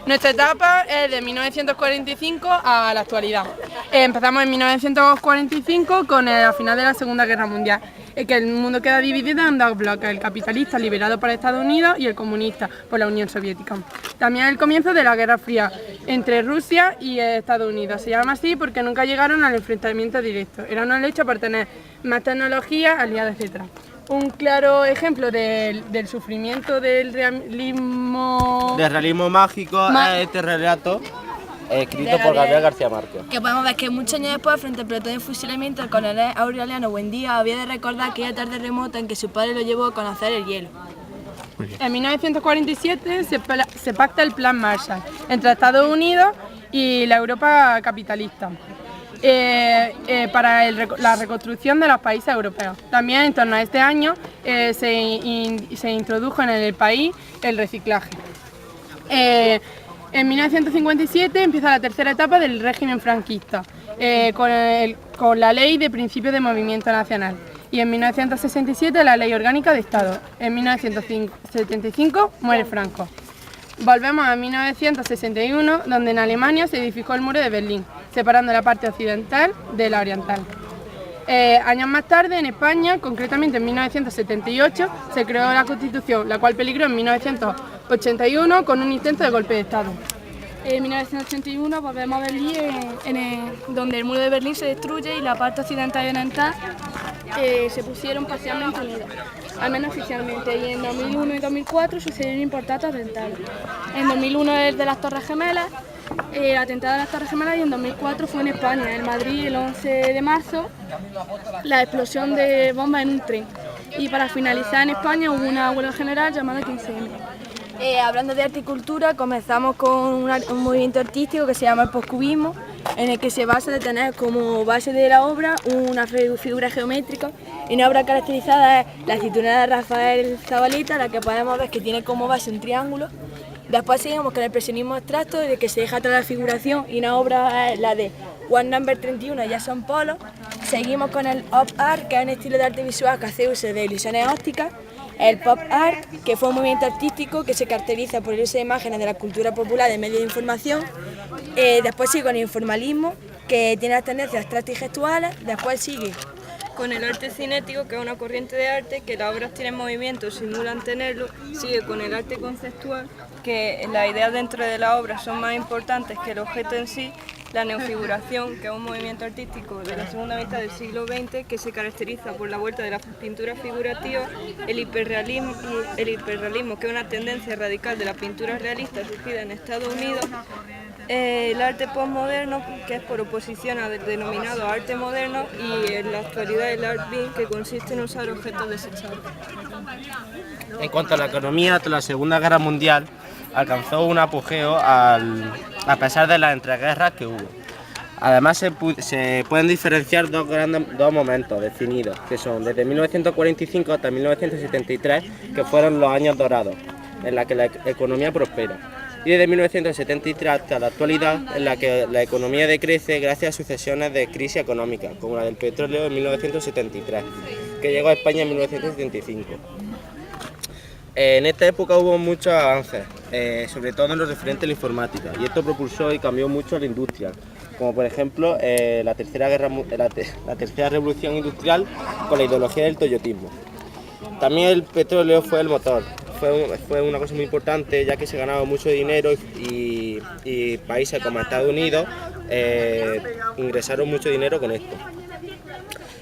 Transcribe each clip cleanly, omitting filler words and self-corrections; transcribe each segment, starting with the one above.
Nuestra etapa es de 1945 a la actualidad. Empezamos en 1945 con el final de la Segunda Guerra Mundial, en que el mundo queda dividido en dos bloques, el capitalista liderado por Estados Unidos y el comunista por la Unión Soviética. También el comienzo de la Guerra Fría entre Rusia y Estados Unidos. Se llama así porque nunca llegaron al enfrentamiento directo. Era una lucha por tener más tecnología, aliados, etc. Un claro ejemplo del sufrimiento del realismo... Del realismo mágico es este relato escrito por Gabriel García Márquez. Que podemos ver que muchos años después, frente al pelotón de fusilamiento, el coronel Aureliano Buendía había de recordar aquella tarde remota en que su padre lo llevó a conocer el hielo. En 1947 se pacta el Plan Marshall entre Estados Unidos y la Europa capitalista para la reconstrucción de los países europeos. También en torno a este año se introdujo en el país el reciclaje. En 1957 empieza la tercera etapa del régimen franquista, con la Ley de Principios de Movimiento Nacional. Y en 1967 la Ley Orgánica de Estado. En 1975 muere Franco. Volvemos a 1961, donde en Alemania se edificó el muro de Berlín, separando la parte occidental de la oriental. Años más tarde, en España, concretamente en 1978, se creó la Constitución, la cual peligró en 1981 con un intento de golpe de Estado. En 1981 volvemos a Berlín, donde el muro de Berlín se destruye y la parte occidental y oriental se pusieron parcialmente unidas, al menos oficialmente. Y en 2001 y 2004 sucedieron importantes atentados. En 2001 el de las Torres Gemelas, el atentado de las Torres Gemelas, y en 2004 fue en España, en Madrid, el 11 de marzo, la explosión de bombas en un tren. Y para finalizar, en España hubo una huelga general llamada 15M. Hablando de arte y cultura, comenzamos con un movimiento artístico que se llama el postcubismo, en el que se basa de tener como base de la obra una figura geométrica, y una obra caracterizada es la Citurna de Rafael Zabaleta, la que podemos ver que tiene como base un triángulo. Después seguimos con el expresionismo abstracto, de que se deja toda la figuración, y una obra es la de One Number 31, Jackson Pollock. Seguimos con el Op Art, que es un estilo de arte visual que hace uso de ilusiones ópticas. El Pop Art, que fue un movimiento artístico que se caracteriza por el uso de imágenes de la cultura popular de medios de información. Después sigue con el informalismo, que tiene las tendencias abstractas y gestuales. Después sigue con el arte cinético, que es una corriente de arte que las obras tienen movimiento, simulan tenerlo. Sigue con el arte conceptual, que las ideas dentro de la obra son más importantes que el objeto en sí. La neofiguración, que es un movimiento artístico de la segunda mitad del siglo XX que se caracteriza por la vuelta de la pintura figurativa, el hiperrealismo, que es una tendencia radical de la pintura realista surgida en Estados Unidos, el arte postmoderno, que es por oposición al denominado arte moderno, y en la actualidad el art bin, que consiste en usar objetos desechables. En cuanto a la economía, tras la Segunda Guerra Mundial alcanzó un apogeo a pesar de las entreguerras que hubo. Además se pueden diferenciar dos momentos definidos, que son desde 1945 hasta 1973, que fueron los años dorados, en la que la economía prospera, y desde 1973 hasta la actualidad, en la que la economía decrece gracias a sucesiones de crisis económicas, como la del petróleo en 1973, que llegó a España en 1975. En esta época hubo muchos avances, sobre todo en lo referente a la informática, y esto propulsó y cambió mucho la industria, como por ejemplo la tercera revolución industrial con la ideología del toyotismo. También el petróleo fue el motor, fue una cosa muy importante, ya que se ganaba mucho dinero y países como Estados Unidos ingresaron mucho dinero con esto.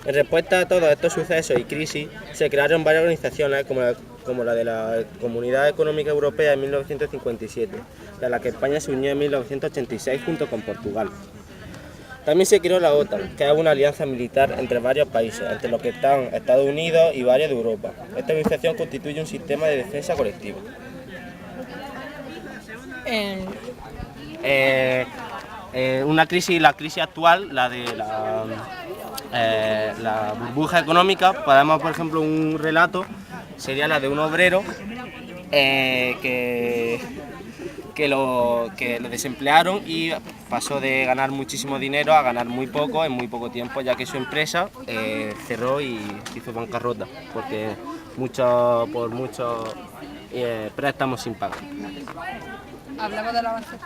En respuesta a todos estos sucesos y crisis, se crearon varias organizaciones como la de la Comunidad Económica Europea en 1957, y a la que España se unió en 1986 junto con Portugal. También se creó la OTAN, que es una alianza militar entre varios países, entre los que están Estados Unidos y varios de Europa. Esta organización constituye un sistema de defensa colectivo. La crisis actual, la de la burbuja económica, podemos, por ejemplo, un relato sería la de un obrero que lo desemplearon y pasó de ganar muchísimo dinero a ganar muy poco en muy poco tiempo, ya que su empresa cerró y hizo bancarrota por muchos préstamos sin pagar. Hablamos del avance.